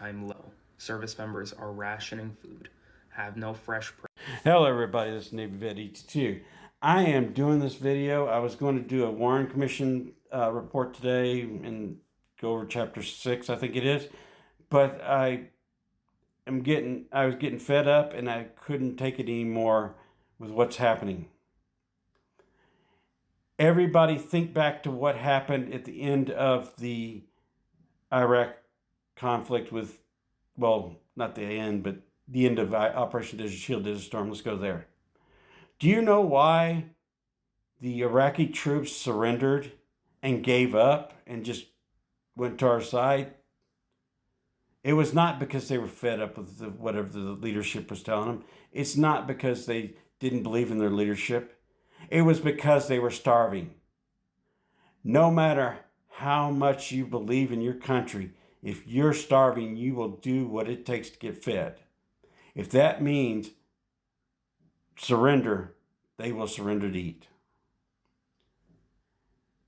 all-time low. Service members are rationing food, have no fresh. Hello everybody, this is Navy Vet 82. I am doing this video. I was going to do a Warren Commission report today and go over chapter 6, I think it is. But I was getting fed up and I couldn't take it anymore with what's happening. Everybody think back to what happened at the end of the Iraq conflict with, well, not the end, but the end of Operation Desert Shield, Desert Storm. Let's go there. Do you know why the Iraqi troops surrendered and gave up and just went to our side? It was not because they were fed up with whatever the leadership was telling them. It's not because they didn't believe in their leadership. It was because they were starving. No matter how much you believe in your country, if you're starving, you will do what it takes to get fed. If that means surrender, they will surrender to eat.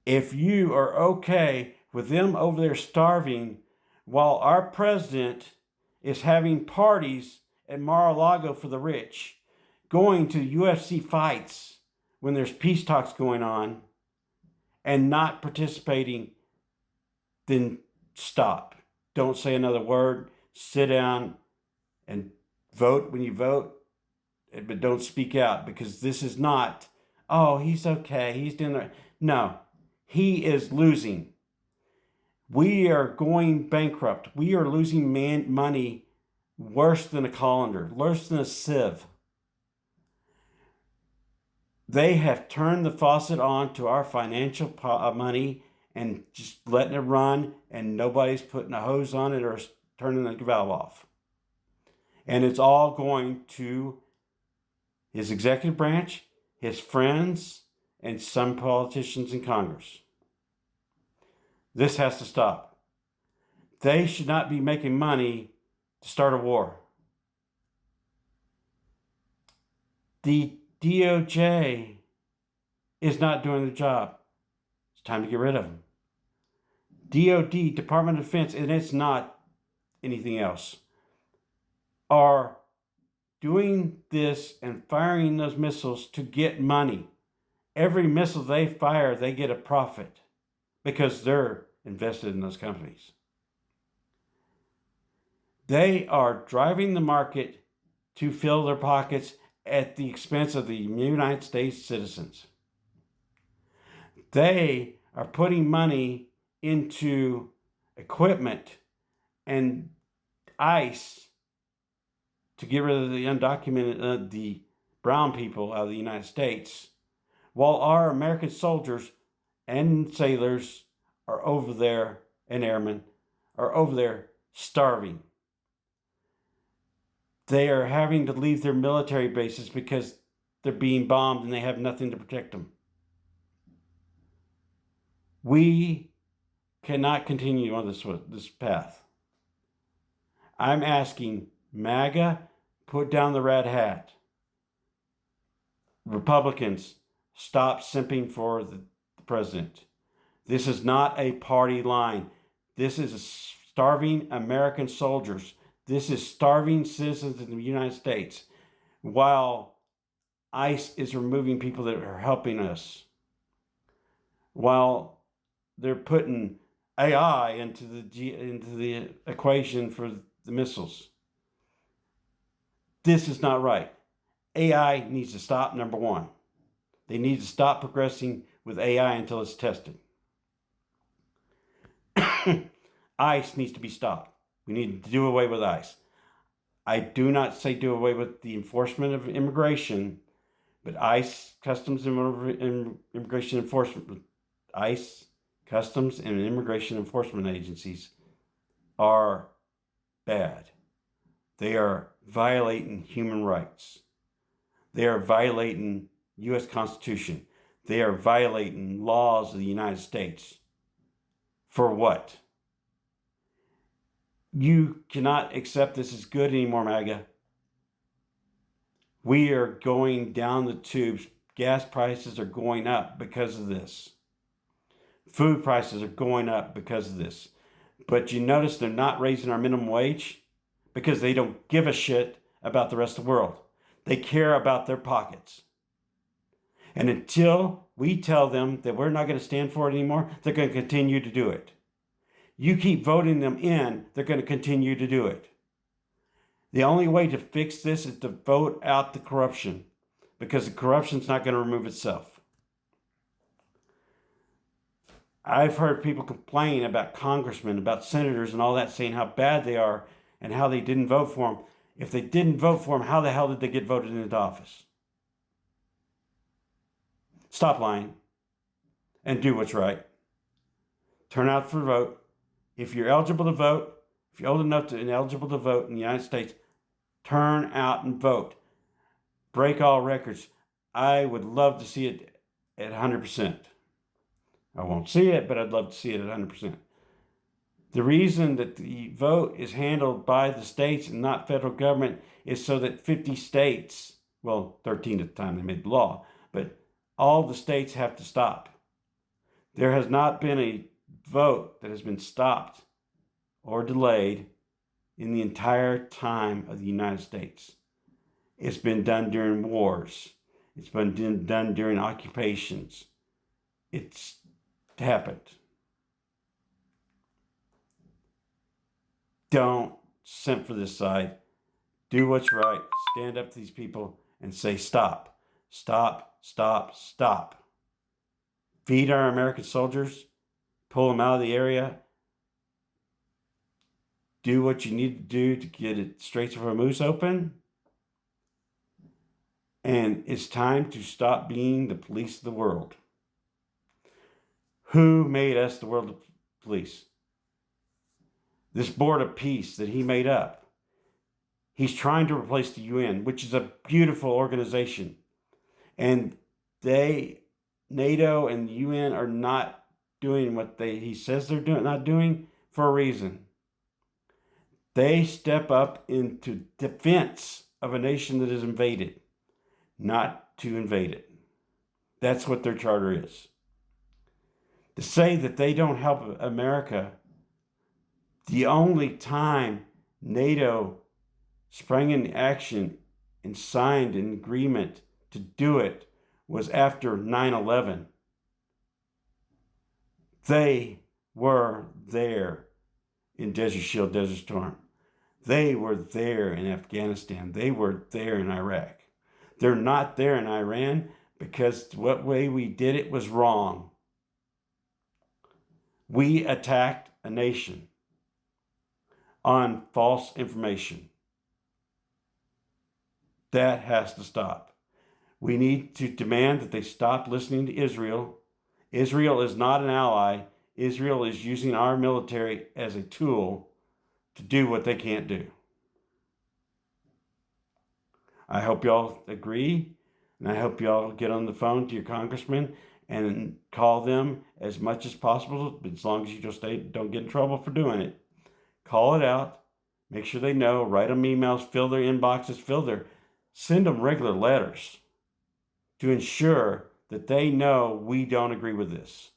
If you are okay with them over there starving while our president is having parties at Mar-a-Lago for the rich, going to UFC fights when there's peace talks going on, and not participating, then stop. Don't say another word. Sit down and vote when you vote, but don't speak out, because this is not, oh, he's okay, he's doing that. No, he is losing. We are going bankrupt. We are losing money worse than a colander, worse than a sieve. They have turned the faucet on to our financial money and just letting it run, and nobody's putting a hose on it or turning the valve off. And it's all going to his executive branch, his friends, and some politicians in Congress. This has to stop. They should not be making money to start a war. The DOJ is not doing the job. It's time to get rid of them. DOD, Department of Defense, and it's not anything else, are doing this and firing those missiles to get money. Every missile they fire, they get a profit because they're invested in those companies. They are driving the market to fill their pockets at the expense of the United States citizens. They are putting money into equipment and ICE to get rid of the undocumented, the brown people out of the United States, while our American soldiers and sailors are over there, and airmen are over there starving. They are having to leave their military bases because they're being bombed and they have nothing to protect them. We cannot continue on this path. I'm asking MAGA, put down the red hat. Republicans, stop simping for the president. This is not a party line. This is starving American soldiers. This is starving citizens in the United States, while ICE is removing people that are helping us, while they're putting AI into the equation for the missiles. This is not right. AI needs to stop, number one. They need to stop progressing with AI until it's tested. ICE needs to be stopped. We need to do away with ICE. I do not say do away with the enforcement of immigration, but ICE, Customs and Immigration Enforcement, ICE, Customs and Immigration Enforcement agencies are bad. They are violating human rights. They are violating U.S. Constitution. They are violating laws of the United States. For what? You cannot accept this as good anymore, MAGA. We are going down the tubes. Gas prices are going up because of this. Food prices are going up because of this. But you notice they're not raising our minimum wage because they don't give a shit about the rest of the world. They care about their pockets. And until we tell them that we're not going to stand for it anymore, they're going to continue to do it. You keep voting them in, they're going to continue to do it. The only way to fix this is to vote out the corruption, because the corruption's not going to remove itself. I've heard people complain about congressmen, about senators and all that, saying how bad they are and how they didn't vote for them. If they didn't vote for them, how the hell did they get voted into office? Stop lying and do what's right. Turn out for a vote. If you're eligible to vote, if you're old enough and eligible to vote in the United States, turn out and vote. Break all records. I would love to see it at 100%. I won't see it, but I'd love to see it at 100%. The reason that the vote is handled by the states and not federal government is so that 50 states, well, 13 at the time they made the law, but all the states have to stop. There has not been a vote that has been stopped or delayed in the entire time of the United States. It's been done during wars. It's been done during occupations. It's happened. Don't simp for this side. Do what's right. Stand up to these people and say stop. Stop, stop, stop. Feed our American soldiers. Pull them out of the area. Do what you need to do to get it Straits of Hormuz open. And it's time to stop being the police of the world. Who made us the world police? This board of peace that he made up. He's trying to replace the UN, which is a beautiful organization. And NATO and the UN are not doing what he says they're not doing for a reason. They step up into defense of a nation that is invaded, not to invade it. That's what their charter is. To say that they don't help America, the only time NATO sprang into action and signed an agreement to do it was after 9/11. They were there in Desert Shield, Desert Storm. They were there in Afghanistan. They were there in Iraq. They're not there in Iran because what way we did it was wrong. We attacked a nation on false information. That has to stop. We need to demand that they stop listening to Israel. Israel is not an ally. Israel is using our military as a tool to do what they can't do. I hope y'all agree, and I hope y'all get on the phone to your congressman and call them as much as possible, as long as you just don't get in trouble for doing it. Call it out. Make sure they know. Write them emails. Fill their inboxes. Send them regular letters to ensure that they know we don't agree with this.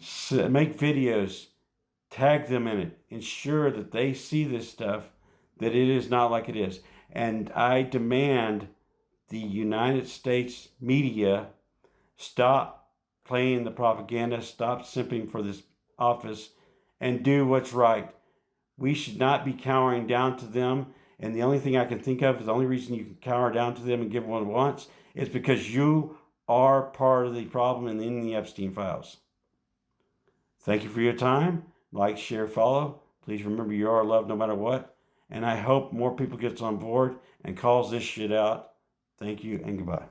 So make videos. Tag them in it. Ensure that they see this stuff, that it is not like it is. And I demand the United States media stop playing the propaganda, stop simping for this office, and do what's right. We should not be cowering down to them. And the only thing I can think of is the only reason you can cower down to them and give what it wants is because you are part of the problem in the Epstein files. Thank you for your time. Like, share, follow. Please remember you are loved no matter what. And I hope more people gets on board and calls this shit out. Thank you and goodbye.